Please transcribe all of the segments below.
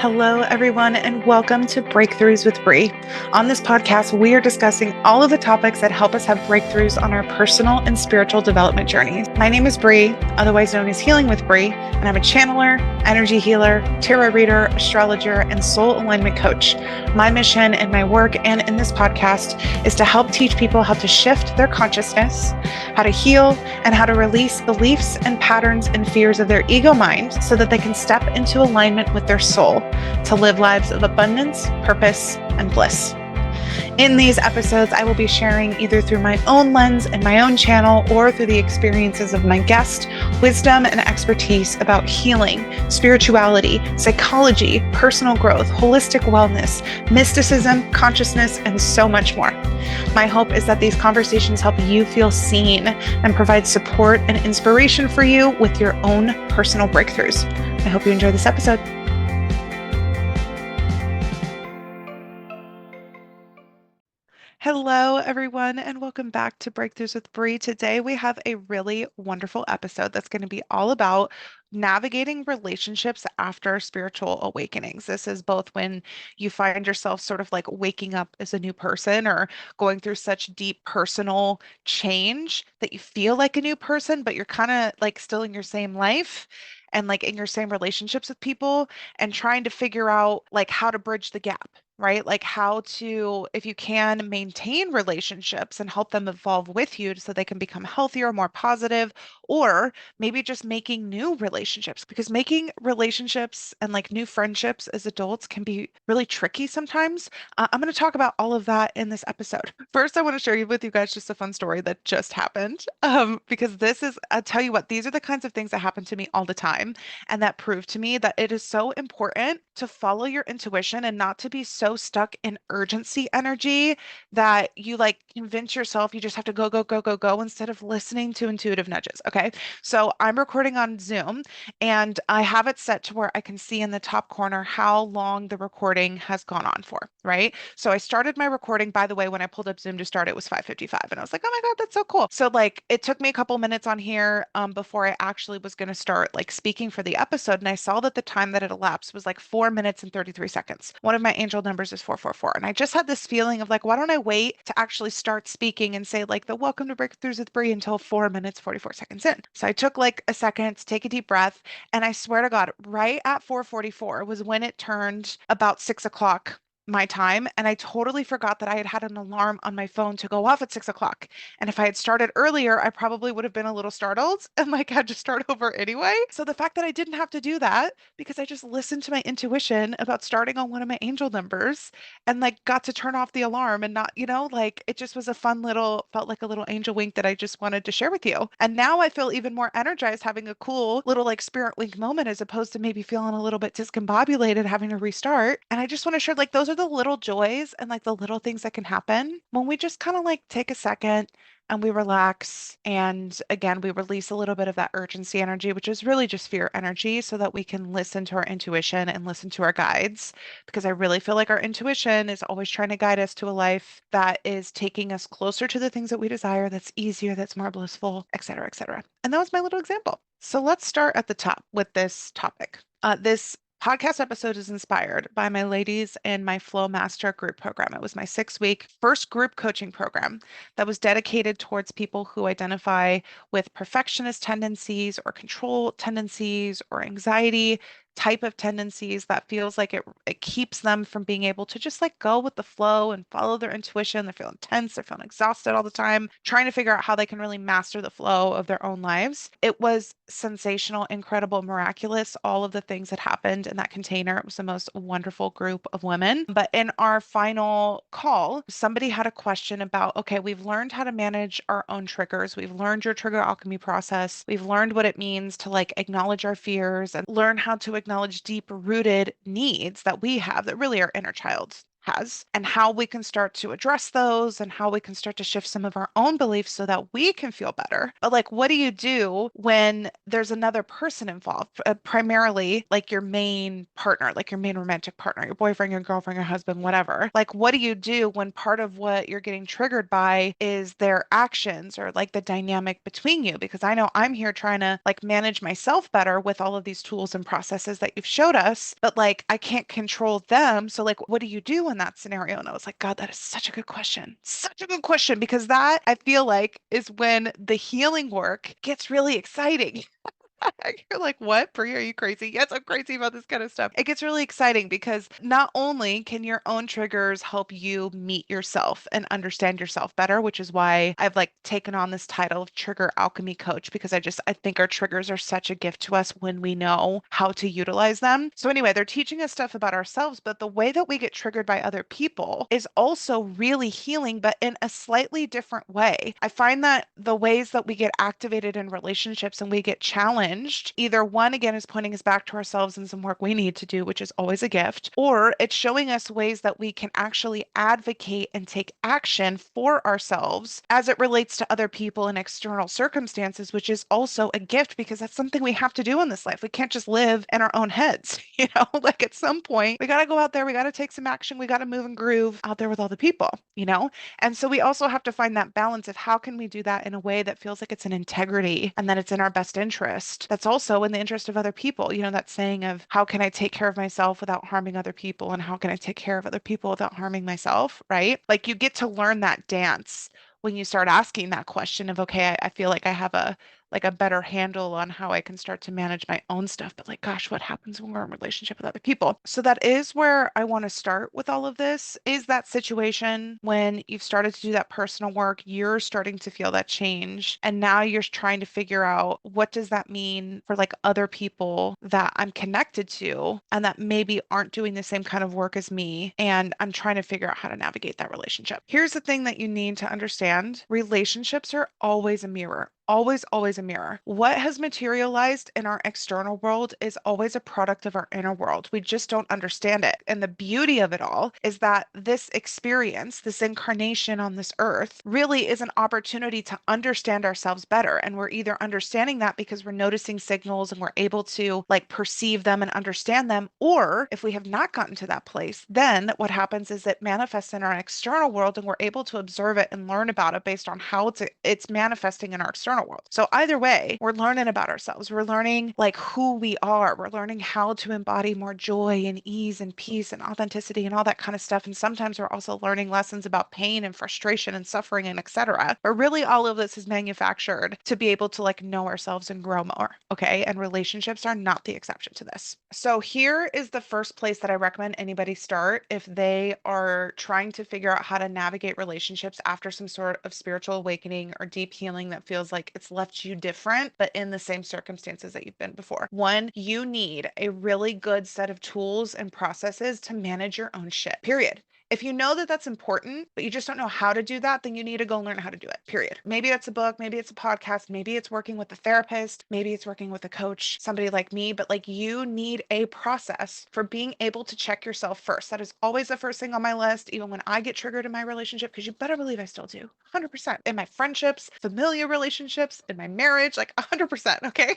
Hello, everyone, and welcome to Breakthroughs with Bree. On this podcast, we are discussing all of the topics that help us have breakthroughs on our personal and spiritual development journeys. My name is Bree, otherwise known as Healing with Bree, and I'm a channeler, energy healer, tarot reader, astrologer, and soul alignment coach. My mission in my work and in this podcast is to help teach people how to shift their consciousness, how to heal, and how to release beliefs and patterns and fears of their ego mind so that they can step into alignment with their soul to live lives of abundance, purpose, and bliss. In these episodes, I will be sharing either through my own lens and my own channel or through the experiences of my guest, wisdom and expertise about healing, spirituality, psychology, personal growth, holistic wellness, mysticism, consciousness, and so much more. My hope is that these conversations help you feel seen and provide support and inspiration for you with your own personal breakthroughs. I hope you enjoy this episode. Hello, everyone, and welcome back to Breakthroughs with Bree. Today, we have a really wonderful episode that's going to be all about navigating relationships after spiritual awakenings. This is both when you find yourself sort of like waking up as a new person or going through such deep personal change that you feel like a new person, but you're kind of like still in your same life and like in your same relationships with people and trying to figure out like how to bridge the gap, right? Like how to, if you can, maintain relationships and help them evolve with you so they can become healthier, more positive, or maybe just making new relationships because making relationships and like new friendships as adults can be really tricky sometimes. I'm going to talk about all of that in this episode. First, I want to share with you guys just a fun story that just happened. Because this is, I'll tell you what, these are the kinds of things that happen to me all the time and that prove to me that it is so important to follow your intuition and not to be so stuck in urgency energy that you like convince yourself you just have to go, go, go, go, go instead of listening to intuitive nudges. Okay. So I'm recording on Zoom and I have it set to where I can see in the top corner how long the recording has gone on for, right? So I started my recording, by the way, when I pulled up Zoom to start, it was 5:55 and I was like, oh my God, that's so cool. So like it took me a couple minutes on here before I actually was going to start like speaking for the episode. And I saw that the time that it elapsed was like 4 minutes and 33 seconds. One of my angel numbers is 444. And I just had this feeling of like, why don't I wait to actually start speaking and say like the welcome to Breakthroughs with Bree until 4 minutes, 44 seconds in. So I took like a second to take a deep breath. And I swear to God, right at 4:44 was when it turned about 6 o'clock my time. And I totally forgot that I had had an alarm on my phone to go off at 6 o'clock. And if I had started earlier, I probably would have been a little startled and like had to start over anyway. So the fact that I didn't have to do that because I just listened to my intuition about starting on one of my angel numbers and like got to turn off the alarm and not, like it just was a fun little, felt like a little angel wink that I just wanted to share with you. And now I feel even more energized having a cool little like spirit wink moment as opposed to maybe feeling a little bit discombobulated having to restart. And I just want to share like those are the little joys and like the little things that can happen when we just kind of like take a second and we relax. And again, we release a little bit of that urgency energy, which is really just fear energy, so that we can listen to our intuition and listen to our guides. Because I really feel like our intuition is always trying to guide us to a life that is taking us closer to the things that we desire, that's easier, that's more blissful, et cetera, et cetera. And that was my little example. So let's start at the top with this topic. This podcast episode is inspired by my Ladies in My Flow Master group program. It was my 6-week first group coaching program that was dedicated towards people who identify with perfectionist tendencies or control tendencies or anxiety type of tendencies that feels like it keeps them from being able to just like go with the flow and follow their intuition. They're feeling tense, they're feeling exhausted all the time, trying to figure out how they can really master the flow of their own lives. It was sensational, incredible, miraculous, all of the things that happened in that container. It was the most wonderful group of women. But in our final call, somebody had a question about, okay, we've learned how to manage our own triggers. We've learned your trigger alchemy process. We've learned what it means to like acknowledge our fears and learn how to acknowledge deep rooted needs that we have that really are inner child. has, and how we can start to address those and how we can start to shift some of our own beliefs so that we can feel better. But like, what do you do when there's another person involved, primarily like your main partner, like your main romantic partner, your boyfriend, your girlfriend, your husband, whatever? Like, what do you do when part of what you're getting triggered by is their actions or like the dynamic between you? Because I know I'm here trying to like manage myself better with all of these tools and processes that you've showed us, but like I can't control them. So like, what do you do in that scenario? And I was like, God, that is such a good question. Such a good question, because that I feel like is when the healing work gets really exciting. You're like, what? Brie, are you crazy? Yes, I'm crazy about this kind of stuff. It gets really exciting because not only can your own triggers help you meet yourself and understand yourself better, which is why I've like taken on this title of trigger alchemy coach, because I think our triggers are such a gift to us when we know how to utilize them. So anyway, they're teaching us stuff about ourselves, but the way that we get triggered by other people is also really healing, but in a slightly different way. I find that the ways that we get activated in relationships and we get challenged, either one, again, is pointing us back to ourselves and some work we need to do, which is always a gift, or it's showing us ways that we can actually advocate and take action for ourselves as it relates to other people and external circumstances, which is also a gift because that's something we have to do in this life. We can't just live in our own heads, like at some point, we got to go out there, we got to take some action, we got to move and groove out there with all the people. And so we also have to find that balance of how can we do that in a way that feels like it's an integrity and that it's in our best interest. That's also in the interest of other people. That saying of how can I take care of myself without harming other people, and how can I take care of other people without harming myself, right? Like you get to learn that dance when you start asking that question of, okay, I feel like I have a better handle on how I can start to manage my own stuff. But like, gosh, what happens when we're in relationship with other people? So that is where I want to start with all of this, is that situation when you've started to do that personal work, you're starting to feel that change. And now you're trying to figure out what does that mean for like other people that I'm connected to and that maybe aren't doing the same kind of work as me. And I'm trying to figure out how to navigate that relationship. Here's the thing that you need to understand. Relationships are always a mirror. Always, always a mirror. What has materialized in our external world is always a product of our inner world. We just don't understand it. And the beauty of it all is that this experience, this incarnation on this earth, really is an opportunity to understand ourselves better. And we're either understanding that because we're noticing signals and we're able to like perceive them and understand them. Or if we have not gotten to that place, then what happens is it manifests in our external world and we're able to observe it and learn about it based on how it's manifesting in our external world. So either way, we're learning about ourselves. We're learning like who we are. We're learning how to embody more joy and ease and peace and authenticity and all that kind of stuff. And sometimes we're also learning lessons about pain and frustration and suffering and etc. But really all of this is manufactured to be able to like know ourselves and grow more. Okay. And relationships are not the exception to this. So here is the first place that I recommend anybody start if they are trying to figure out how to navigate relationships after some sort of spiritual awakening or deep healing that feels like it's left you different, but in the same circumstances that you've been before. One, you need a really good set of tools and processes to manage your own shit, period. If you know that that's important, but you just don't know how to do that, then you need to go learn how to do it, period. Maybe it's a book, maybe it's a podcast, maybe it's working with a therapist, maybe it's working with a coach, somebody like me, but like you need a process for being able to check yourself first. That is always the first thing on my list, even when I get triggered in my relationship, because you better believe I still do. 100%. In my friendships, familiar relationships, in my marriage, like 100%. Okay.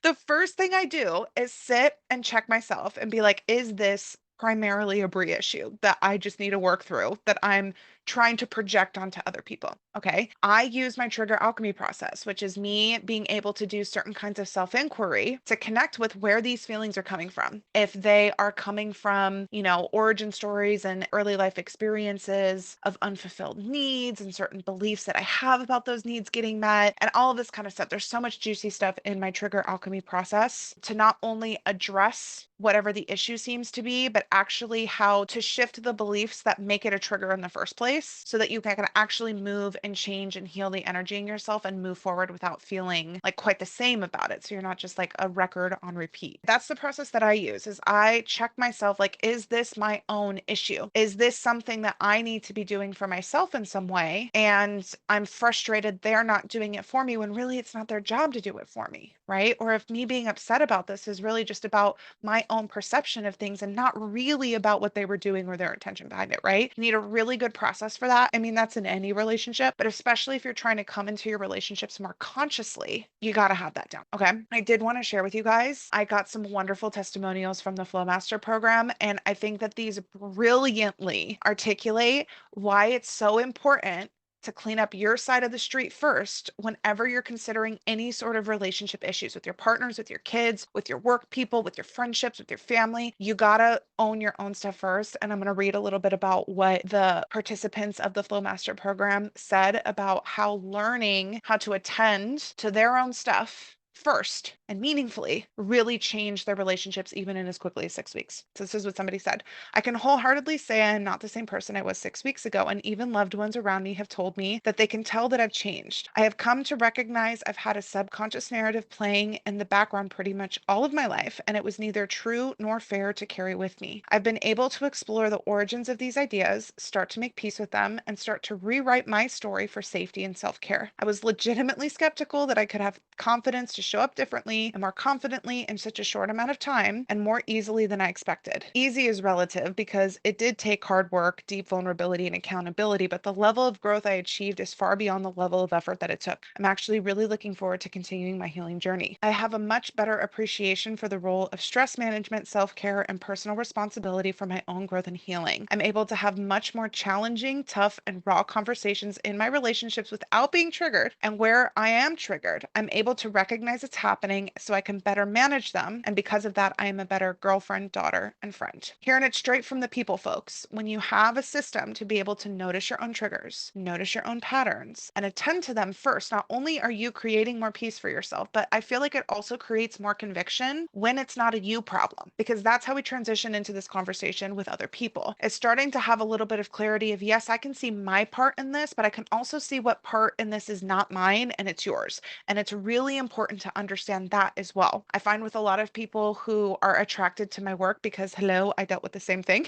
The first thing I do is sit and check myself and be like, is this primarily a Brie issue that I just need to work through, that I'm trying to project onto other people? Okay. I use my trigger alchemy process, which is me being able to do certain kinds of self inquiry to connect with where these feelings are coming from. If they are coming from, origin stories and early life experiences of unfulfilled needs and certain beliefs that I have about those needs getting met and all of this kind of stuff. There's so much juicy stuff in my trigger alchemy process to not only address whatever the issue seems to be, but actually how to shift the beliefs that make it a trigger in the first place so that you can actually move and change and heal the energy in yourself and move forward without feeling like quite the same about it. So you're not just like a record on repeat. That's the process that I use is I check myself like, is this my own issue? Is this something that I need to be doing for myself in some way? And I'm frustrated they're not doing it for me when really it's not their job to do it for me. right? Or if me being upset about this is really just about my own perception of things and not really about what they were doing or their intention behind it, right? You need a really good process for that. I mean, that's in any relationship, but especially if you're trying to come into your relationships more consciously, you got to have that down. Okay. I did want to share with you guys, I got some wonderful testimonials from the Flow Master program, and I think that these brilliantly articulate why it's so important to clean up your side of the street first whenever you're considering any sort of relationship issues with your partners, with your kids, with your work people, with your friendships, with your family. You gotta own your own stuff first. And I'm gonna read a little bit about what the participants of the Flow Master program said about how learning how to attend to their own stuff first and meaningfully really change their relationships even in as quickly as 6 weeks. So this is what somebody said. I can wholeheartedly say I am not the same person I was 6 weeks ago, and even loved ones around me have told me that they can tell that I've changed. I have come to recognize I've had a subconscious narrative playing in the background pretty much all of my life, and it was neither true nor fair to carry with me. I've been able to explore the origins of these ideas, start to make peace with them, and start to rewrite my story for safety and self-care. I was legitimately skeptical that I could have confidence to show up differently and more confidently in such a short amount of time and more easily than I expected. Easy is relative because it did take hard work, deep vulnerability, and accountability, but the level of growth I achieved is far beyond the level of effort that it took. I'm actually really looking forward to continuing my healing journey. I have a much better appreciation for the role of stress management, self-care, and personal responsibility for my own growth and healing. I'm able to have much more challenging, tough, and raw conversations in my relationships without being triggered. And where I am triggered, I'm able to recognize it's happening so I can better manage them. And because of that, I am a better girlfriend, daughter, and friend. Hearing it straight from the people, folks, when you have a system to be able to notice your own triggers, notice your own patterns, and attend to them first, not only are you creating more peace for yourself, but I feel like it also creates more conviction when it's not a you problem, because that's how we transition into this conversation with other people. It's starting to have a little bit of clarity of, yes, I can see my part in this, but I can also see what part in this is not mine and it's yours. And it's really important to understand that as well. I find with a lot of people who are attracted to my work because, hello, I dealt with the same thing,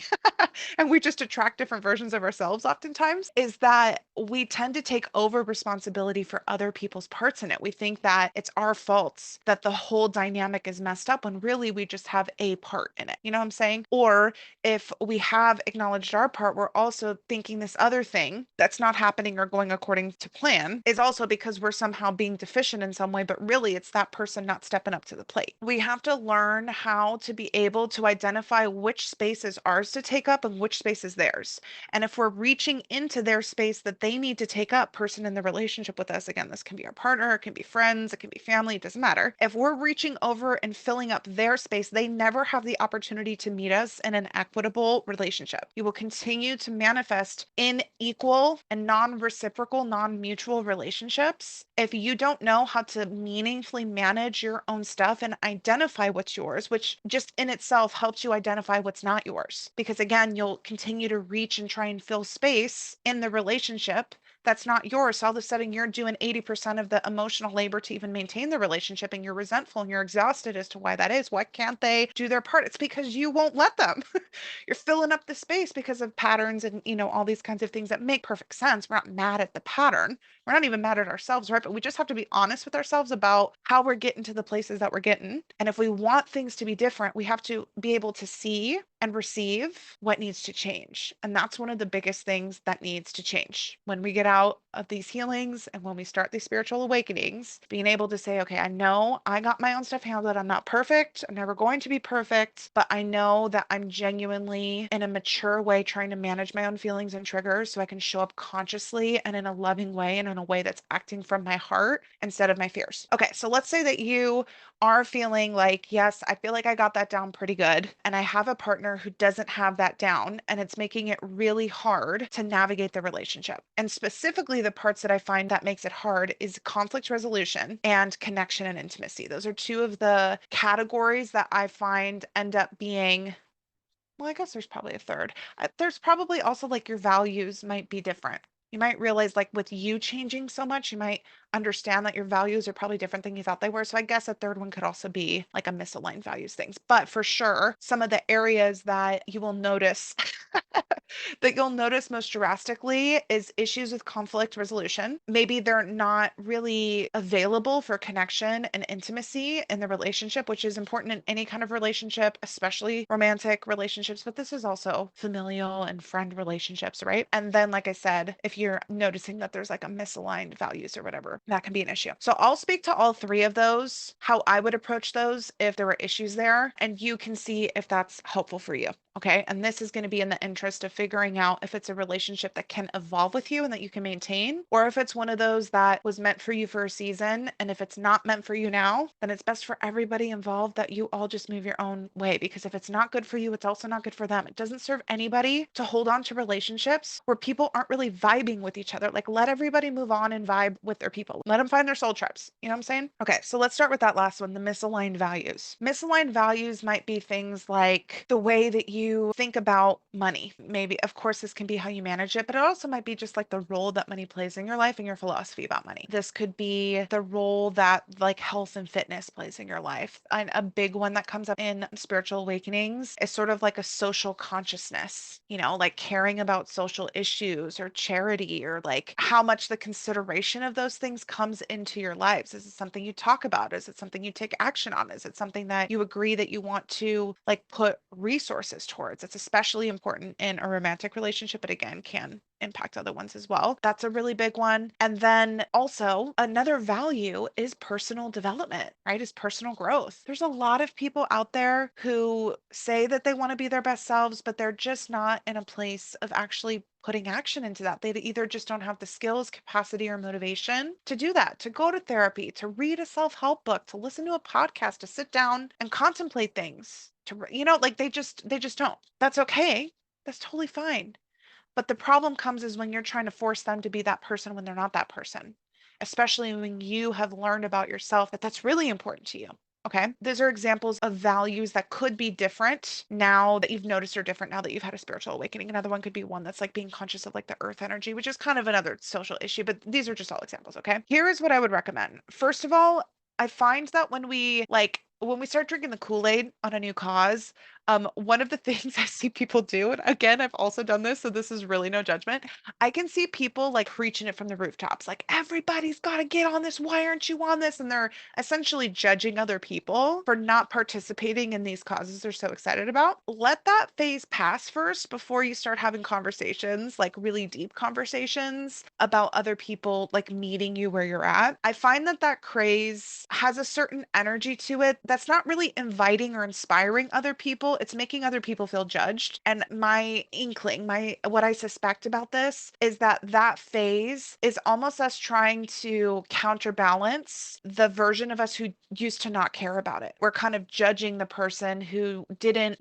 and we just attract different versions of ourselves oftentimes, is that we tend to take over responsibility for other people's parts in it. We think that it's our faults that the whole dynamic is messed up when really we just have a part in it. You know what I'm saying? Or if we have acknowledged our part, we're also thinking this other thing that's not happening or going according to plan is also because we're somehow being deficient in some way, but really it's that person not stepping up to the plate. We have to learn how to be able to identify which space is ours to take up and which space is theirs. And if we're reaching into their space that they need to take up, person in the relationship with us, again, this can be our partner, it can be friends, it can be family, it doesn't matter. If we're reaching over and filling up their space, they never have the opportunity to meet us in an equitable relationship. You will continue to manifest in equal and non-reciprocal, non-mutual relationships if you don't know how to meaningfully manage your own stuff and identify what's yours, which just in itself helps you identify what's not yours. Because again, you'll continue to reach and try and fill space in the relationship that's not yours. So all of a sudden you're doing 80% of the emotional labor to even maintain the relationship, and you're resentful and you're exhausted as to why that is. Why can't they do their part? It's because you won't let them. You're filling up the space because of patterns and, all these kinds of things that make perfect sense. We're not mad at the pattern. We're not even mad at ourselves, right? But we just have to be honest with ourselves about how we're getting to the places that we're getting. And if we want things to be different, we have to be able to see and receive what needs to change. And that's one of the biggest things that needs to change. When we get out of these healings and when we start these spiritual awakenings, being able to say, okay, I know I got my own stuff handled. I'm not perfect. I'm never going to be perfect, but I know that I'm genuinely in a mature way trying to manage my own feelings and triggers so I can show up consciously and in a loving way and in a way that's acting from my heart instead of my fears. Okay, so let's say that you are feeling like, yes, I feel like I got that down pretty good, and I have a partner who doesn't have that down, and it's making it really hard to navigate the relationship. And specifically, the parts that I find that makes it hard is conflict resolution and connection and intimacy. Those are two of the categories that I find end up being, well, I guess there's probably a third. There's probably also like your values might be different. You might realize, like, with you changing so much, you might understand that your values are probably different than you thought they were. So I guess a third one could also be like a misaligned values things. But for sure, some of the areas that you will notice that you'll notice most drastically is issues with conflict resolution. Maybe they're not really available for connection and intimacy in the relationship, which is important in any kind of relationship, especially romantic relationships, but this is also familial and friend relationships, right? And then, like I said, if you're noticing that there's like a misaligned values or whatever, that can be an issue. So I'll speak to all three of those, how I would approach those if there were issues there, and you can see if that's helpful for you. Okay. And this is going to be in the interest of figuring out if it's a relationship that can evolve with you and that you can maintain, or if it's one of those that was meant for you for a season. And if it's not meant for you now, then it's best for everybody involved that you all just move your own way. Because if it's not good for you, it's also not good for them. It doesn't serve anybody to hold on to relationships where people aren't really vibing with each other. Like, let everybody move on and vibe with their people. Let them find their soul tribes. You know what I'm saying? Okay. So let's start with that last one, the misaligned values. Misaligned values might be things like the way that you think about money. Maybe, of course, this can be how you manage it, but it also might be just like the role that money plays in your life and your philosophy about money. This could be the role that like health and fitness plays in your life. And a big one that comes up in spiritual awakenings is sort of like a social consciousness, like caring about social issues or charity, or like how much the consideration of those things comes into your lives. Is it something you talk about? Is it something you take action on? Is it something that you agree that you want to like put resources towards? It's especially important in a romantic relationship, but again, can impact other ones as well. That's a really big one. And then also another value is personal development, right? Is personal growth. There's a lot of people out there who say that they want to be their best selves, but they're just not in a place of actually putting action into that. They either just don't have the skills, capacity, or motivation to do that, to go to therapy, to read a self-help book, to listen to a podcast, to sit down and contemplate things, like they just don't. That's okay. That's totally fine. But the problem comes is when you're trying to force them to be that person when they're not that person, especially when you have learned about yourself that that's really important to you. Okay. Those are examples of values that could be different now that you've noticed are different now that you've had a spiritual awakening. Another one could be one that's like being conscious of like the earth energy, which is kind of another social issue, but these are just all examples. Okay. Here is what I would recommend. First of all, I find that when we start drinking the Kool-Aid on a new cause, one of the things I see people do, and again, I've also done this, so this is really no judgment. I can see people like preaching it from the rooftops, like everybody's got to get on this. Why aren't you on this? And they're essentially judging other people for not participating in these causes they're so excited about. Let that phase pass first before you start having conversations, like really deep conversations about other people like meeting you where you're at. I find that that craze has a certain energy to it that's not really inviting or inspiring other people. It's making other people feel judged. And my inkling, what I suspect about this is that that phase is almost us trying to counterbalance the version of us who used to not care about it. We're kind of judging the person who didn't,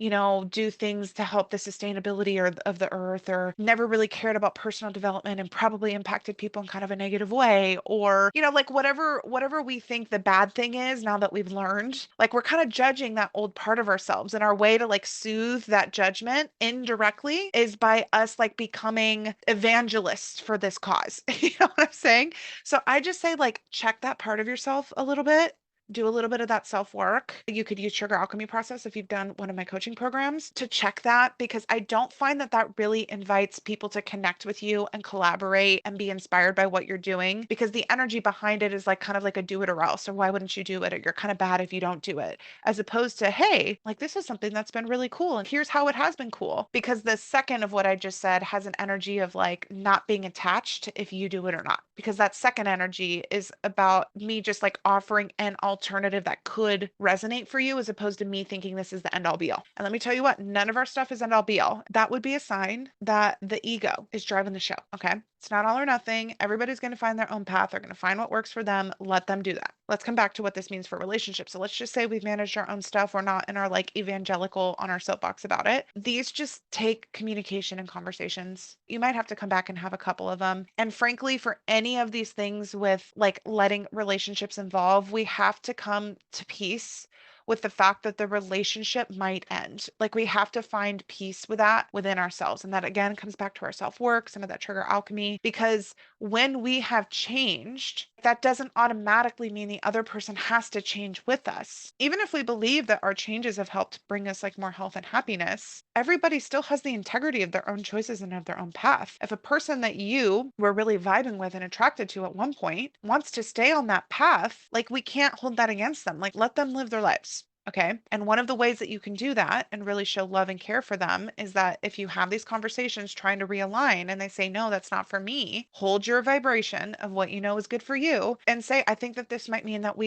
do things to help the sustainability of the earth, or never really cared about personal development and probably impacted people in kind of a negative way, or, like whatever we think the bad thing is now that we've learned, like we're kind of judging that old part of ourselves. And our way to like soothe that judgment indirectly is by us like becoming evangelists for this cause. You know what I'm saying? So I just say like check that part of yourself a little bit. Do a little bit of that self work. You could use Sugar Alchemy process if you've done one of my coaching programs to check that, because I don't find that that really invites people to connect with you and collaborate and be inspired by what you're doing, because the energy behind it is like kind of like a do it or else, or why wouldn't you do it? Or you're kind of bad if you don't do it, as opposed to, hey, like this is something that's been really cool and here's how it has been cool. Because the second of what I just said has an energy of like not being attached to if you do it or not, because that second energy is about me just like offering an alternative that could resonate for you, as opposed to me thinking this is the end all be all. And let me tell you what, none of our stuff is end all be all. That would be a sign that the ego is driving the show. Okay. It's not all or nothing. Everybody's going to find their own path. They're going to find what works for them. Let them do that. Let's come back to what this means for relationships. So let's just say we've managed our own stuff. We're not in our like evangelical on our soapbox about it. These just take communication and conversations. You might have to come back and have a couple of them. And frankly, for any of these things with like letting relationships involve, we have to come to peace with the fact that the relationship might end. Like we have to find peace with that within ourselves. And that again comes back to our self-work, some of that trigger alchemy, because when we have changed, that doesn't automatically mean the other person has to change with us. Even if we believe that our changes have helped bring us like more health and happiness, everybody still has the integrity of their own choices and of their own path. If a person that you were really vibing with and attracted to at one point wants to stay on that path, like we can't hold that against them. Like let them live their lives. Okay. And one of the ways that you can do that and really show love and care for them is that if you have these conversations trying to realign and they say, no, that's not for me, hold your vibration of what you know is good for you and say, I think that this might mean that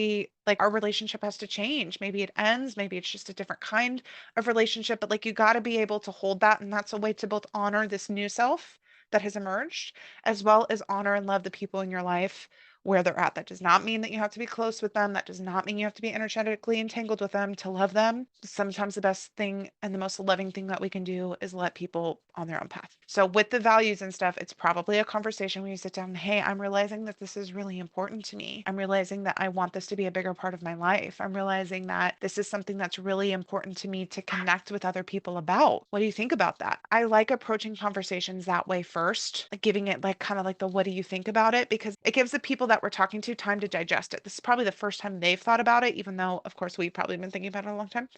like our relationship has to change. Maybe it ends, maybe it's just a different kind of relationship, but like you got to be able to hold that. And that's a way to both honor this new self that has emerged, as well as honor and love the people in your life where they're at. That does not mean that you have to be close with them. That does not mean you have to be energetically entangled with them to love them. Sometimes the best thing and the most loving thing that we can do is let people on their own path. So with the values and stuff, it's probably a conversation where you sit down, hey, I'm realizing that this is really important to me. I'm realizing that I want this to be a bigger part of my life. I'm realizing that this is something that's really important to me to connect with other people about. What do you think about that? I like approaching conversations that way first, like giving it like kind of like the what do you think about it? Because it gives the people that we're talking to time to digest it. This is probably the first time they've thought about it, even though, of course, we've probably been thinking about it a long time.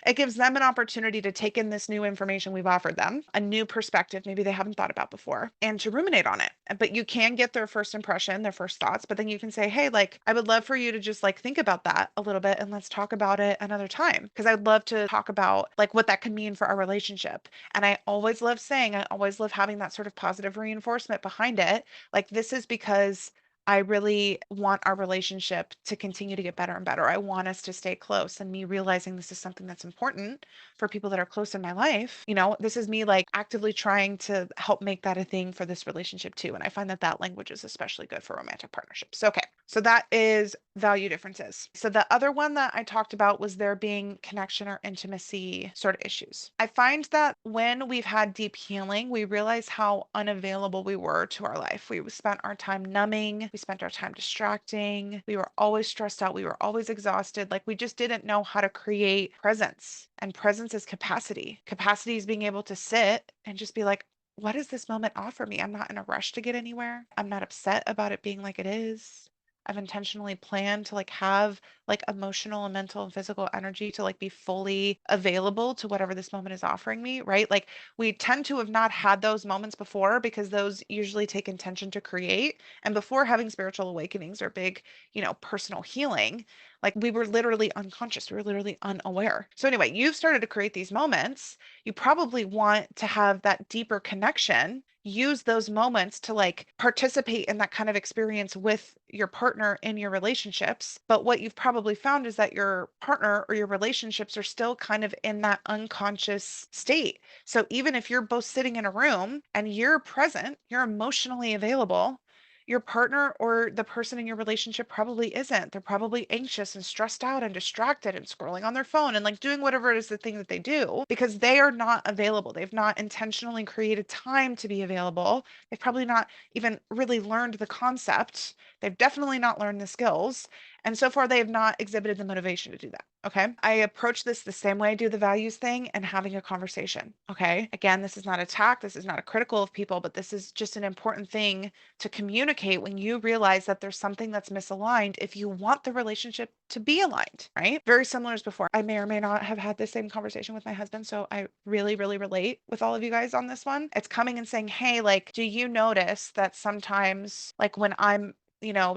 It gives them an opportunity to take in this new information we've offered them, a new perspective maybe they haven't thought about before, and to ruminate on it. But you can get their first impression, their first thoughts, but then you can say, hey, like, I would love for you to just like think about that a little bit and let's talk about it another time. Because I'd love to talk about like what that could mean for our relationship. And I always love saying, I always love having that sort of positive reinforcement behind it. Like, this is because I really want our relationship to continue to get better and better. I want us to stay close. And me realizing this is something that's important for people that are close in my life, this is me like actively trying to help make that a thing for this relationship too. And I find that that language is especially good for romantic partnerships. Okay. So that is value differences. So the other one that I talked about was there being connection or intimacy sort of issues. I find that when we've had deep healing, we realize how unavailable we were to our life. We spent our time numbing, we spent our time distracting, we were always stressed out, we were always exhausted. Like we just didn't know how to create presence. And presence is capacity. Capacity is being able to sit and just be like, what does this moment offer me? I'm not in a rush to get anywhere. I'm not upset about it being like it is. I've intentionally planned to like have like emotional and mental and physical energy to like be fully available to whatever this moment is offering me, right? Like we tend to have not had those moments before because those usually take intention to create. And before having spiritual awakenings or big, personal healing, like we were literally unconscious, we were literally unaware. So anyway, you've started to create these moments. You probably want to have that deeper connection, use those moments to like participate in that kind of experience with your partner in your relationships. But what you've probably found is that your partner or your relationships are still kind of in that unconscious state. So even if you're both sitting in a room and you're present, you're emotionally available, your partner or the person in your relationship probably isn't. They're probably anxious and stressed out and distracted and scrolling on their phone and like doing whatever it is the thing that they do because they are not available. They've not intentionally created time to be available. They've probably not even really learned the concept. They've definitely not learned the skills. And so far, they have not exhibited the motivation to do that. Okay. I approach this the same way I do the values thing and having a conversation. Okay. Again, this is not attack. This is not a critical of people, but this is just an important thing to communicate when you realize that there's something that's misaligned if you want the relationship to be aligned, right? Very similar as before. I may or may not have had the same conversation with my husband. So I really, really relate with all of you guys on this one. It's coming and saying, hey, like, do you notice that sometimes, like, when I'm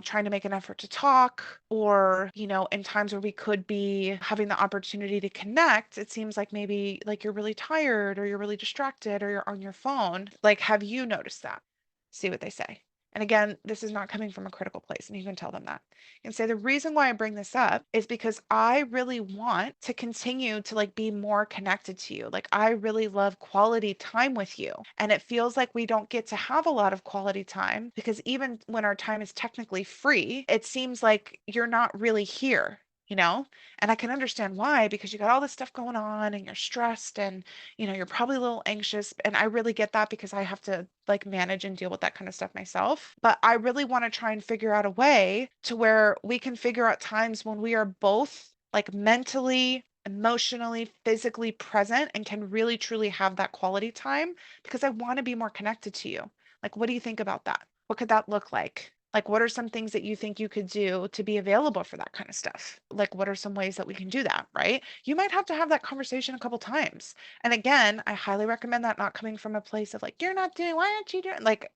trying to make an effort to talk, or, in times where we could be having the opportunity to connect, it seems like maybe like you're really tired or you're really distracted or you're on your phone. Like, have you noticed that? See what they say. And again, this is not coming from a critical place, and you can tell them that. And say the reason why I bring this up is because I really want to continue to like be more connected to you. Like I really love quality time with you. And it feels like we don't get to have a lot of quality time because even when our time is technically free, it seems like you're not really here. And I can understand why, because you got all this stuff going on and you're stressed and you're probably a little anxious. And I really get that because I have to like manage and deal with that kind of stuff myself. But I really want to try and figure out a way to where we can figure out times when we are both like mentally, emotionally, physically present and can really truly have that quality time because I want to be more connected to you. Like, what do you think about that? What could that look like? Like, what are some things that you think you could do to be available for that kind of stuff? Like, what are some ways that we can do that, right? You might have to have that conversation a couple times. And again, I highly recommend that not coming from a place of like, you're not doing, why aren't you doing? Like,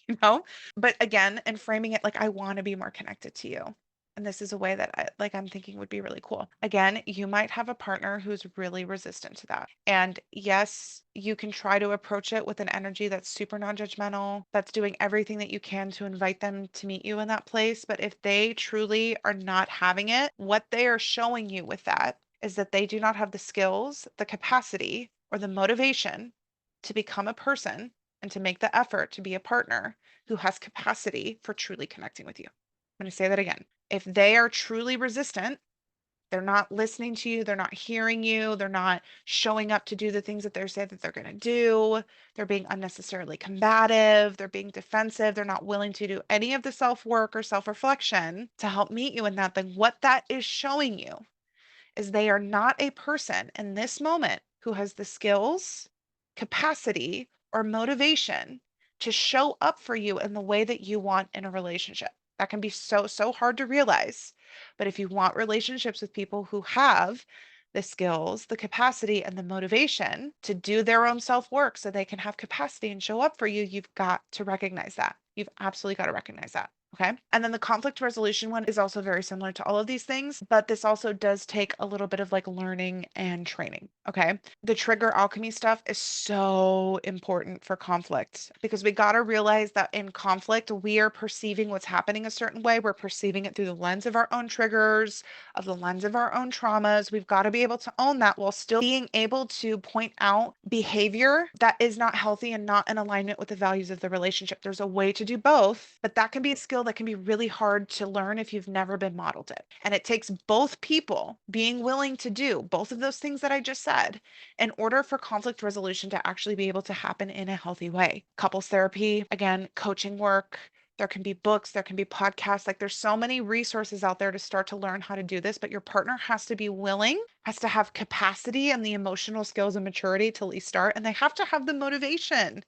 you know? But again, and framing it like I want to be more connected to you. And this is a way that I'm thinking would be really cool. Again, you might have a partner who's really resistant to that. And yes, you can try to approach it with an energy that's super non-judgmental, that's doing everything that you can to invite them to meet you in that place. But if they truly are not having it, what they are showing you with that is that they do not have the skills, the capacity, or the motivation to become a person and to make the effort to be a partner who has capacity for truly connecting with you. I'm going to say that again. If they are truly resistant, they're not listening to you, they're not hearing you, they're not showing up to do the things that they're saying that they're going to do, they're being unnecessarily combative, they're being defensive, they're not willing to do any of the self work or self reflection to help meet you in that, then what that is showing you is they are not a person in this moment who has the skills, capacity, or motivation to show up for you in the way that you want in a relationship. That can be so, so hard to realize. But if you want relationships with people who have the skills, the capacity, and the motivation to do their own self work so they can have capacity and show up for you, you've got to recognize that. You've absolutely got to recognize that. Okay. And then the conflict resolution one is also very similar to all of these things, but this also does take a little bit of like learning and training. Okay. The trigger alchemy stuff is so important for conflict because we got to realize that in conflict, we are perceiving what's happening a certain way. We're perceiving it through the lens of our own triggers, of the lens of our own traumas. We've got to be able to own that while still being able to point out behavior that is not healthy and not in alignment with the values of the relationship. There's a way to do both, but that can be a skill that can be really hard to learn if you've never been modeled it. And it takes both people being willing to do both of those things that I just said in order for conflict resolution to actually be able to happen in a healthy way. Couples therapy, again, coaching work, there can be books, there can be podcasts. Like there's so many resources out there to start to learn how to do this, but your partner has to be willing, has to have capacity and the emotional skills and maturity to at least start, and they have to have the motivation.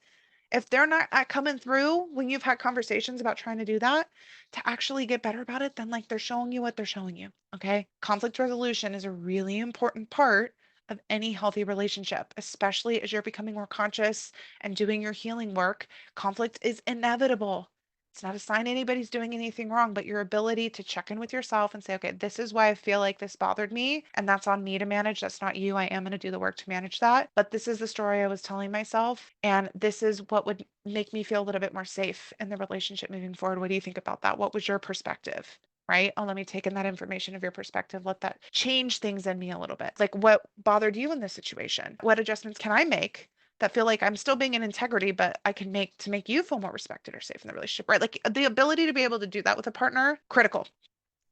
If they're not coming through when you've had conversations about trying to do that to actually get better about it, then like they're showing you what they're showing you. Okay. Conflict resolution is a really important part of any healthy relationship, especially as you're becoming more conscious and doing your healing work. Conflict is inevitable. It's not a sign anybody's doing anything wrong, but your ability to check in with yourself and say, okay, this is why I feel like this bothered me. And that's on me to manage. That's not you. I am going to do the work to manage that. But this is the story I was telling myself. And this is what would make me feel a little bit more safe in the relationship moving forward. What do you think about that? What was your perspective? Right? Oh, let me take in that information of your perspective. Let that change things in me a little bit. Like what bothered you in this situation? What adjustments can I make that feel like I'm still being in integrity, but I can make to make you feel more respected or safe in the relationship, right? Like the ability to be able to do that with a partner, critical.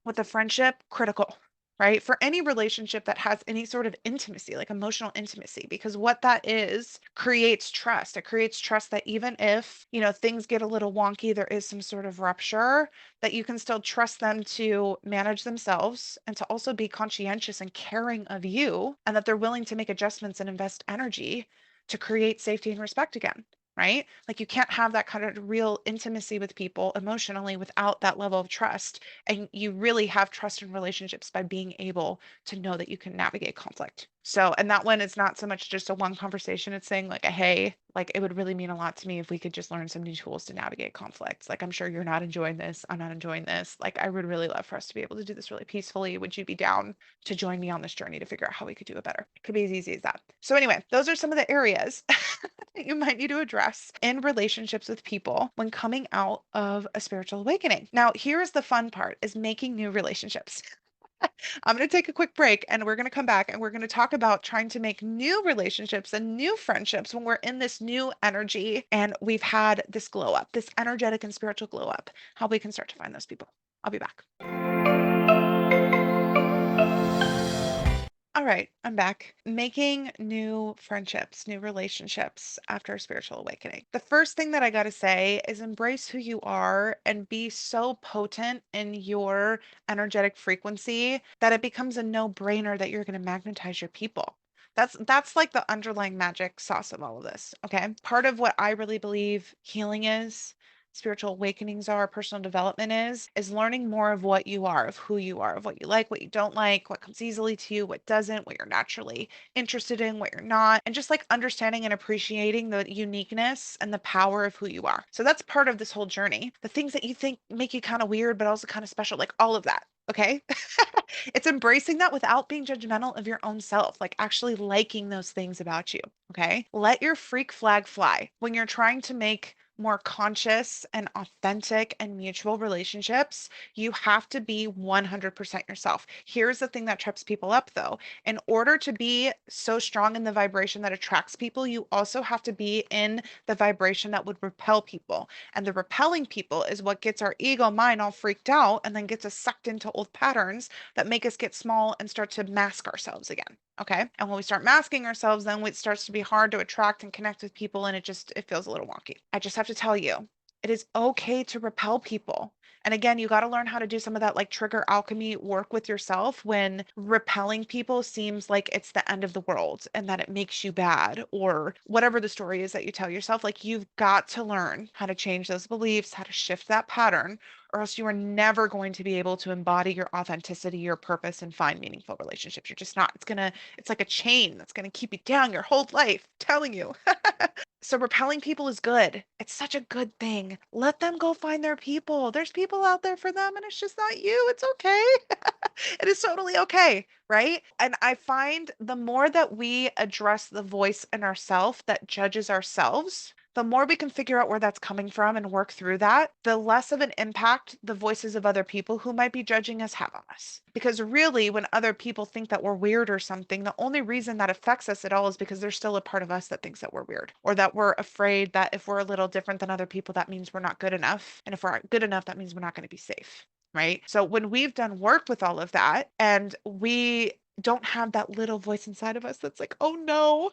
With a friendship, critical, right? For any relationship that has any sort of intimacy, like emotional intimacy, because what that is creates trust. It creates trust that even if, things get a little wonky, there is some sort of rupture, that you can still trust them to manage themselves and to also be conscientious and caring of you, and that they're willing to make adjustments and invest energy to create safety and respect again. Right? Like you can't have that kind of real intimacy with people emotionally without that level of trust. And you really have trust in relationships by being able to know that you can navigate conflict. So, and that one is not so much just a one conversation. It's saying like, hey, like it would really mean a lot to me if we could just learn some new tools to navigate conflicts. Like, I'm sure you're not enjoying this. I'm not enjoying this. Like, I would really love for us to be able to do this really peacefully. Would you be down to join me on this journey to figure out how we could do it better? It could be as easy as that. So anyway, those are some of the areas that you might need to address in relationships with people when coming out of a spiritual awakening. Now, here's the fun part is making new relationships. I'm going to take a quick break and we're going to come back and we're going to talk about trying to make new relationships and new friendships when we're in this new energy and we've had this glow up, this energetic and spiritual glow up, how we can start to find those people. I'll be back. All right, I'm back. Making new friendships, new relationships after a spiritual awakening. The first thing that I got to say is embrace who you are and be so potent in your energetic frequency that it becomes a no-brainer that you're going to magnetize your people. That's like the underlying magic sauce of all of this, okay? Part of what I really believe healing is, spiritual awakenings are, personal development is learning more of what you are, of who you are, of what you like, what you don't like, what comes easily to you, what doesn't, what you're naturally interested in, what you're not, and just like understanding and appreciating the uniqueness and the power of who you are. So that's part of this whole journey. The things that you think make you kind of weird, but also kind of special, like all of that. Okay. It's embracing that without being judgmental of your own self, like actually liking those things about you. Okay. Let your freak flag fly when you're trying to make more conscious and authentic and mutual relationships. You have to be 100% yourself. Here's the thing that trips people up though. In order to be so strong in the vibration that attracts people, you also have to be in the vibration that would repel people. And the repelling people is what gets our ego mind all freaked out and then gets us sucked into old patterns that make us get small and start to mask ourselves again. Okay. And when we start masking ourselves, then it starts to be hard to attract and connect with people. And it feels a little wonky. I just have to tell you, it is okay to repel people. And again, you got to learn how to do some of that like trigger alchemy work with yourself when repelling people seems like it's the end of the world and that it makes you bad or whatever the story is that you tell yourself. Like you've got to learn how to change those beliefs, how to shift that pattern, or else you are never going to be able to embody your authenticity, your purpose, and find meaningful relationships. You're just not. It's like a chain that's gonna keep you down your whole life, telling you. So repelling people is good. It's such a good thing. Let them go find their people. There's people out there for them, and it's just not you. It's okay. It is totally okay, right? And I find the more that we address the voice in ourself that judges ourselves, the more we can figure out where that's coming from and work through that, the less of an impact the voices of other people who might be judging us have on us. Because really, when other people think that we're weird or something, the only reason that affects us at all is because there's still a part of us that thinks that we're weird or that we're afraid that if we're a little different than other people, that means we're not good enough. And if we're not good enough, that means we're not going to be safe. Right. So when we've done work with all of that and we don't have that little voice inside of us that's like, oh no,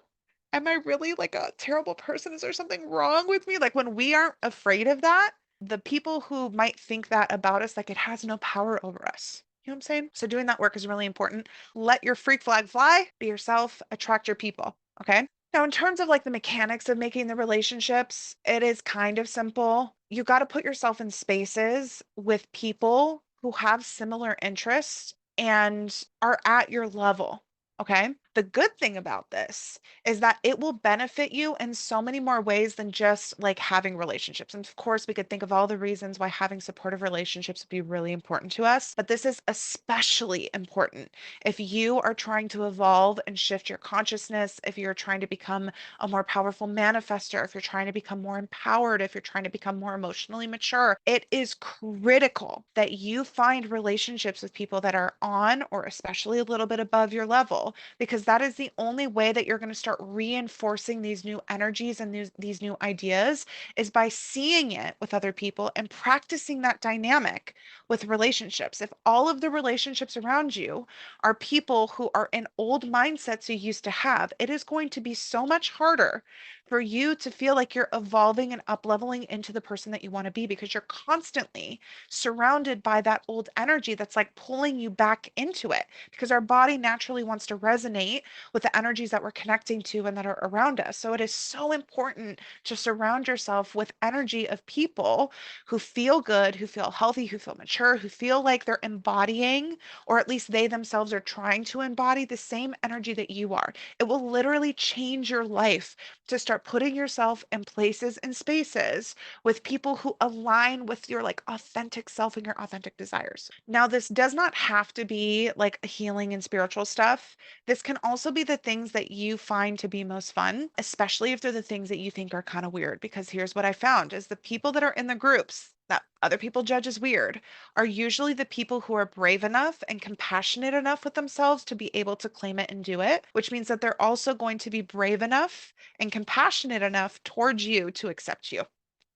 am I really like a terrible person? Is there something wrong with me? Like when we aren't afraid of that, the people who might think that about us, like it has no power over us. You know what I'm saying? So doing that work is really important. Let your freak flag fly, be yourself, attract your people. Okay. Now, in terms of like the mechanics of making the relationships, it is kind of simple. You got to put yourself in spaces with people who have similar interests and are at your level. Okay. The good thing about this is that it will benefit you in so many more ways than just like having relationships. And of course, we could think of all the reasons why having supportive relationships would be really important to us, but this is especially important if you are trying to evolve and shift your consciousness, if you're trying to become a more powerful manifester, if you're trying to become more empowered, if you're trying to become more emotionally mature. It is critical that you find relationships with people that are on or especially a little bit above your level because that is the only way that you're going to start reinforcing these new energies and these new ideas is by seeing it with other people and practicing that dynamic with relationships. If all of the relationships around you are people who are in old mindsets you used to have, it is going to be so much harder for you to feel like you're evolving and up leveling into the person that you want to be because you're constantly surrounded by that old energy that's like pulling you back into it because our body naturally wants to resonate with the energies that we're connecting to and that are around us. So it is so important to surround yourself with energy of people who feel good, who feel healthy, who feel mature, who feel like they're embodying, or at least they themselves are trying to embody the same energy that you are. It will literally change your life to start putting yourself in places and spaces with people who align with your like authentic self and your authentic desires. Now, this does not have to be like healing and spiritual stuff. This can also be the things that you find to be most fun, especially if they're the things that you think are kind of weird. Because here's what I found is the people that are in the groups that other people judge as weird are usually the people who are brave enough and compassionate enough with themselves to be able to claim it and do it, which means that they're also going to be brave enough and compassionate enough towards you to accept you.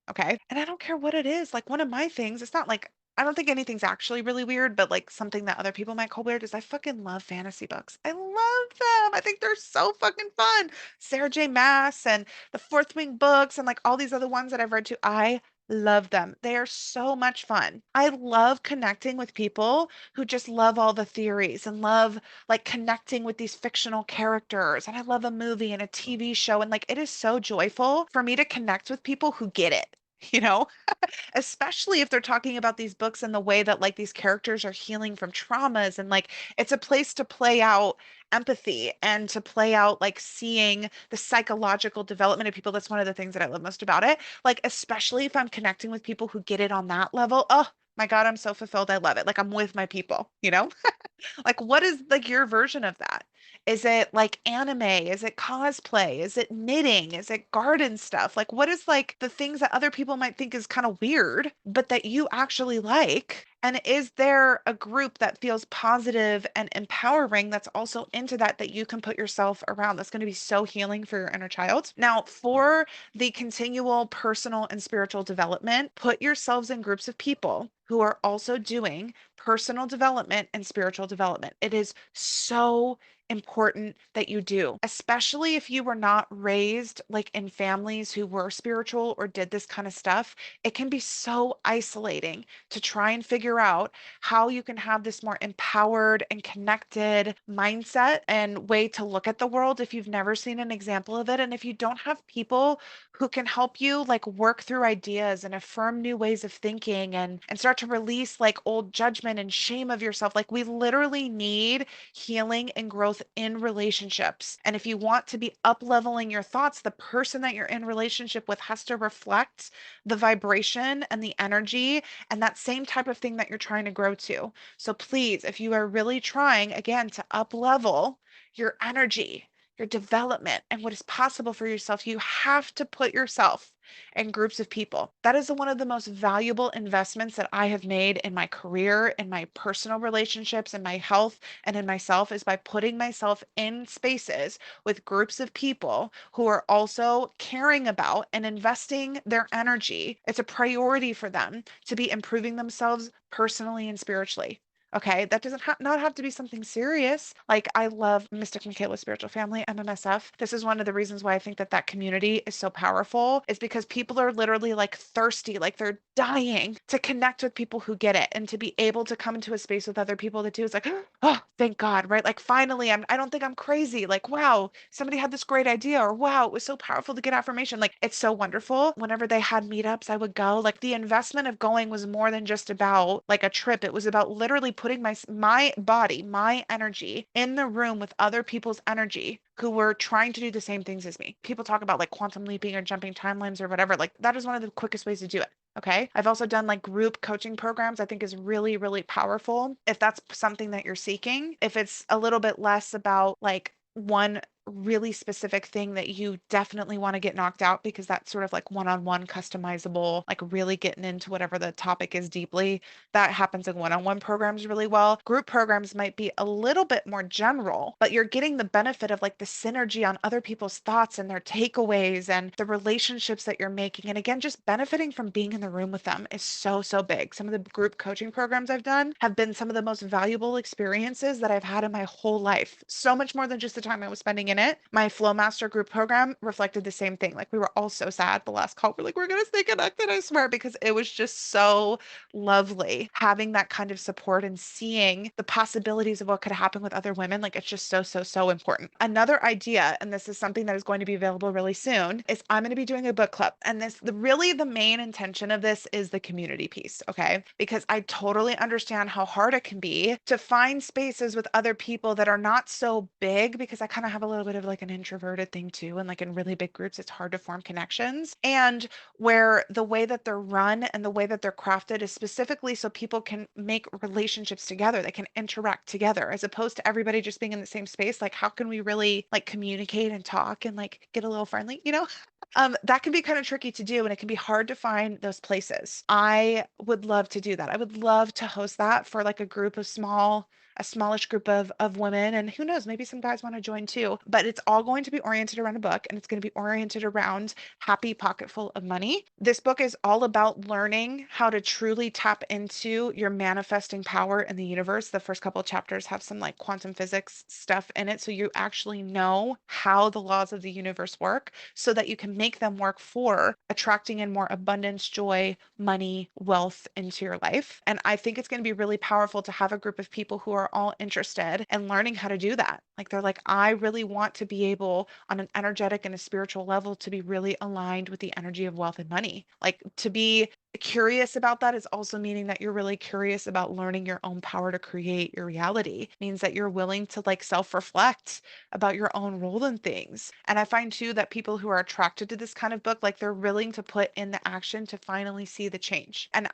Okay. And I don't care what it is. Like one of my things, it's not like I don't think anything's actually really weird, but like something that other people might call weird is I fucking love fantasy books. I love them. I think they're so fucking fun. Sarah J. Maas and the Fourth Wing books and like all these other ones that I've read too. I love them. They are so much fun. I love connecting with people who just love all the theories and love like connecting with these fictional characters. And I love a movie and a TV show. And like it is so joyful for me to connect with people who get it. You know, especially if they're talking about these books and the way that like these characters are healing from traumas and like it's a place to play out empathy and to play out like seeing the psychological development of people. That's one of the things that I love most about it. Like especially if I'm connecting with people who get it on that level. Oh my God, I'm so fulfilled. I love it. Like I'm with my people, you know? Like, what is like your version of that? Is it like anime? Is it cosplay? Is it knitting? Is it garden stuff? Like, what is like the things that other people might think is kind of weird, but that you actually like? And is there a group that feels positive and empowering that's also into that that you can put yourself around? That's going to be so healing for your inner child. Now, for the continual personal and spiritual development, put yourselves in groups of people who are also doing personal development and spiritual development. It is so important that you do, especially if you were not raised like in families who were spiritual or did this kind of stuff. It can be so isolating to try and figure out how you can have this more empowered and connected mindset and way to look at the world if you've never seen an example of it. And if you don't have people who can help you like work through ideas and affirm new ways of thinking and start to release like old judgment and shame of yourself. Like we literally need healing and growth in relationships. And if you want to be up leveling your thoughts, the person that you're in relationship with has to reflect the vibration and the energy and that same type of thing that you're trying to grow to. So please, if you are really trying again to up level your energy, your development and what is possible for yourself, you have to put yourself in groups of people. That is one of the most valuable investments that I have made in my career, in my personal relationships, in my health, and in myself is by putting myself in spaces with groups of people who are also caring about and investing their energy. It's a priority for them to be improving themselves personally and spiritually. Okay, that doesn't not have to be something serious. Like I love Mystic Michaela Spiritual Family, MMSF. This is one of the reasons why I think that that community is so powerful is because people are literally like thirsty, like they're dying to connect with people who get it and to be able to come into a space with other people that do. It's like, oh, thank God, right? Like finally, I don't think I'm crazy. Like, wow, somebody had this great idea, or wow, it was so powerful to get affirmation. Like it's so wonderful. Whenever they had meetups, I would go. Like the investment of going was more than just about like a trip. It was about literally putting my body, my energy in the room with other people's energy who were trying to do the same things as me. People talk about like quantum leaping or jumping timelines or whatever. Like that is one of the quickest ways to do it. Okay. I've also done like group coaching programs, I think is really, really powerful if that's something that you're seeking. If it's a little bit less about like one really specific thing that you definitely want to get knocked out because that's sort of like one-on-one customizable, like really getting into whatever the topic is deeply. That happens in one-on-one programs really well. Group programs might be a little bit more general, but you're getting the benefit of like the synergy on other people's thoughts and their takeaways and the relationships that you're making. And again, just benefiting from being in the room with them is so, so big. Some of the group coaching programs I've done have been some of the most valuable experiences that I've had in my whole life. So much more than just the time I was spending in it. My Flow Master group program reflected the same thing. Like we were all so sad the last call. We're like, we're gonna stay connected, I swear, because it was just so lovely having that kind of support and seeing the possibilities of what could happen with other women. Like it's just so, so, so important. Another idea, and this is something that is going to be available really soon, is I'm going to be doing a book club. And really the main intention of this is the community piece. Okay. Because I totally understand how hard it can be to find spaces with other people that are not so big because I kind of have a little bit of like an introverted thing too. And like in really big groups, it's hard to form connections. And where the way that they're run and the way that they're crafted is specifically so people can make relationships together. They can interact together as opposed to everybody just being in the same space. Like, how can we really like communicate and talk and like get a little friendly, you know? That can be kind of tricky to do and it can be hard to find those places. I would love to do that. I would love to host that for like a group of small a smallish group of women, and who knows, maybe some guys want to join too. But it's all going to be oriented around a book, and it's going to be oriented around Happy Pocketful of Money. This book is all about learning how to truly tap into your manifesting power in the universe. The first couple of chapters have some like quantum physics stuff in it, so you actually know how the laws of the universe work so that you can make them work for attracting in more abundance, joy, money, wealth into your life. And I think it's going to be really powerful to have a group of people who are all interested in learning how to do that. Like they're like, I really want to be able on an energetic and a spiritual level to be really aligned with the energy of wealth and money. Like to be curious about that is also meaning that you're really curious about learning your own power to create your reality. Means that you're willing to like self-reflect about your own role in things. And I find too that people who are attracted to this kind of book, like they're willing to put in the action to finally see the change. And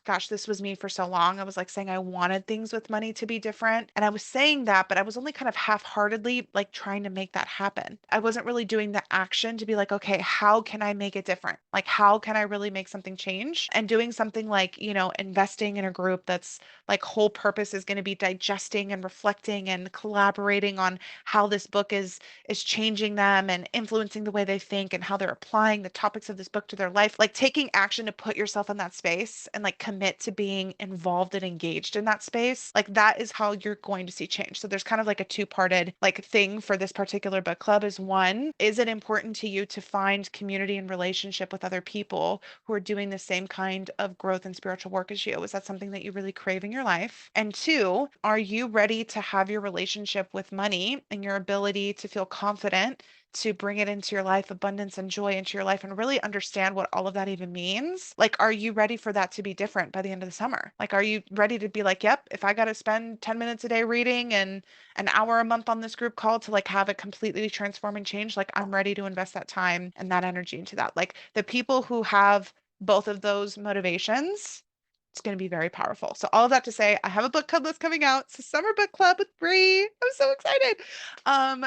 gosh, this was me for so long. I was like saying I wanted things with money to be different. And I was saying that, but I was only kind of half-heartedly like trying to make that happen. I wasn't really doing the action to be like, okay, how can I make it different? Like, how can I really make something change? And doing something like, investing in a group that's like whole purpose is going to be digesting and reflecting and collaborating on how this book is changing them and influencing the way they think and how they're applying the topics of this book to their life, like taking action to put yourself in that space and like commit to being involved and engaged in that space, like that is how you're going to see change. So there's kind of like a two-parted like thing for this particular book club. Is one, is it important to you to find community and relationship with other people who are doing the same kind of growth and spiritual work as you? Is that something that you really crave in your life? And two, are you ready to have your relationship with money and your ability to feel confident to bring it into your life, abundance and joy into your life, and really understand what all of that even means? Like, are you ready for that to be different by the end of the summer? Like, are you ready to be like, yep, if I got to spend 10 minutes a day reading and an hour a month on this group call to like have it completely transform and change, like I'm ready to invest that time and that energy into that. Like the people who have both of those motivations, it's going to be very powerful. So all of that to say, I have a book club that's coming out. It's a summer book club with Bree. I'm so excited.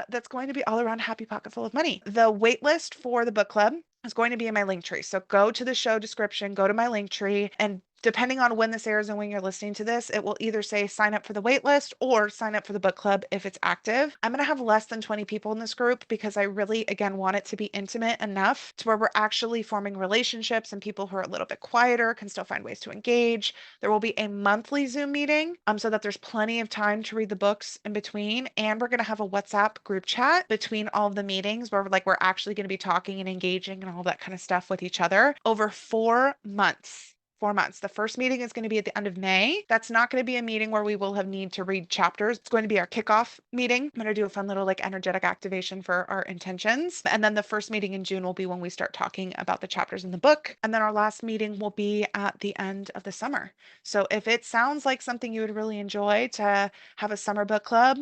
That's going to be all around Happy Pocket Full of Money. The wait list for the book club is going to be in my link tree. So go to the show description, go to my link tree, and depending on when this airs and when you're listening to this, it will either say sign up for the wait list or sign up for the book club if it's active. I'm going to have less than 20 people in this group because I really, again, want it to be intimate enough to where we're actually forming relationships and people who are a little bit quieter can still find ways to engage. There will be a monthly Zoom meeting so that there's plenty of time to read the books in between. And we're going to have a WhatsApp group chat between all of the meetings where we're actually going to be talking and engaging and all that kind of stuff with each other over 4 months. 4 months. The first meeting is going to be at the end of May. That's not going to be a meeting where we will have need to read chapters. It's going to be our kickoff meeting. I'm going to do a fun little like energetic activation for our intentions. And then the first meeting in June will be when we start talking about the chapters in the book. And then our last meeting will be at the end of the summer. So if it sounds like something you would really enjoy to have a summer book club,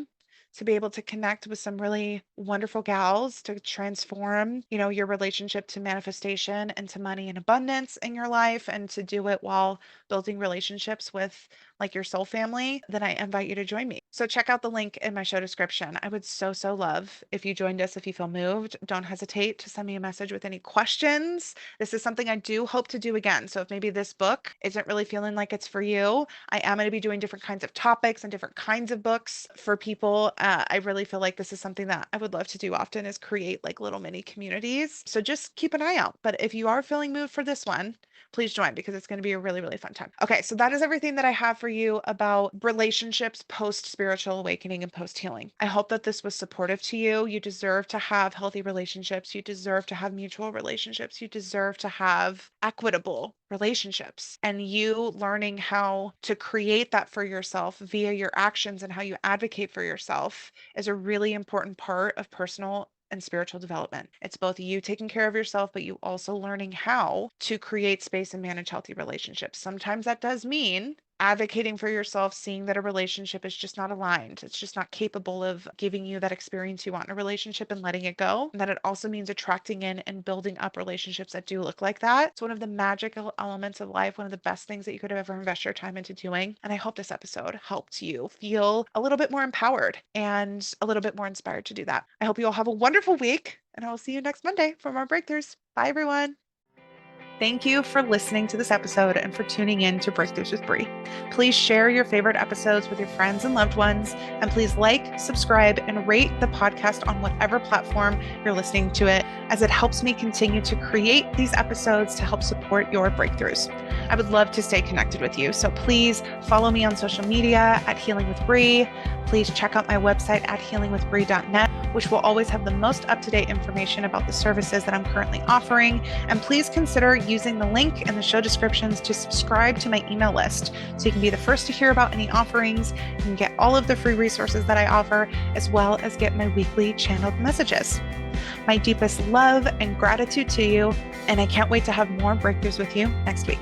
to be able to connect with some really wonderful gals to transform, your relationship to manifestation and to money and abundance in your life, and to do it while building relationships with like your soul family, then I invite you to join me. So check out the link in my show description. I would so, so love if you joined us, if you feel moved. Don't hesitate to send me a message with any questions. This is something I do hope to do again. So if maybe this book isn't really feeling like it's for you, I am going to be doing different kinds of topics and different kinds of books for people. I really feel like this is something that I would love to do often, is create like little mini communities. So just keep an eye out. But if you are feeling moved for this one, please join because it's going to be a really, really fun time. Okay, so that is everything that I have for you about relationships post spiritual awakening and post healing. I hope that this was supportive to you. You deserve to have healthy relationships. You deserve to have mutual relationships. You deserve to have equitable relationships. And you learning how to create that for yourself via your actions and how you advocate for yourself is a really important part of personal and spiritual development. It's both you taking care of yourself, but you also learning how to create space and manage healthy relationships. Sometimes that does mean advocating for yourself, seeing that a relationship is just not aligned. It's just not capable of giving you that experience you want in a relationship and letting it go. And that it also means attracting in and building up relationships that do look like that. It's one of the magical elements of life, one of the best things that you could have ever invest your time into doing. And I hope this episode helped you feel a little bit more empowered and a little bit more inspired to do that. I hope you all have a wonderful week, and I will see you next Monday for more breakthroughs. Bye, everyone. Thank you for listening to this episode and for tuning in to Breakthroughs with Bree. Please share your favorite episodes with your friends and loved ones, and please like, subscribe, and rate the podcast on whatever platform you're listening to it, as it helps me continue to create these episodes to help support your breakthroughs. I would love to stay connected with you, so please follow me on social media at Healing with Bree. Please check out my website at healingwithbree.net, which will always have the most up-to-date information about the services that I'm currently offering. And please consider using the link in the show descriptions to subscribe to my email list so you can be the first to hear about any offerings. You can get all of the free resources that I offer, as well as get my weekly channeled messages. My deepest love and gratitude to you, and I can't wait to have more breakthroughs with you next week.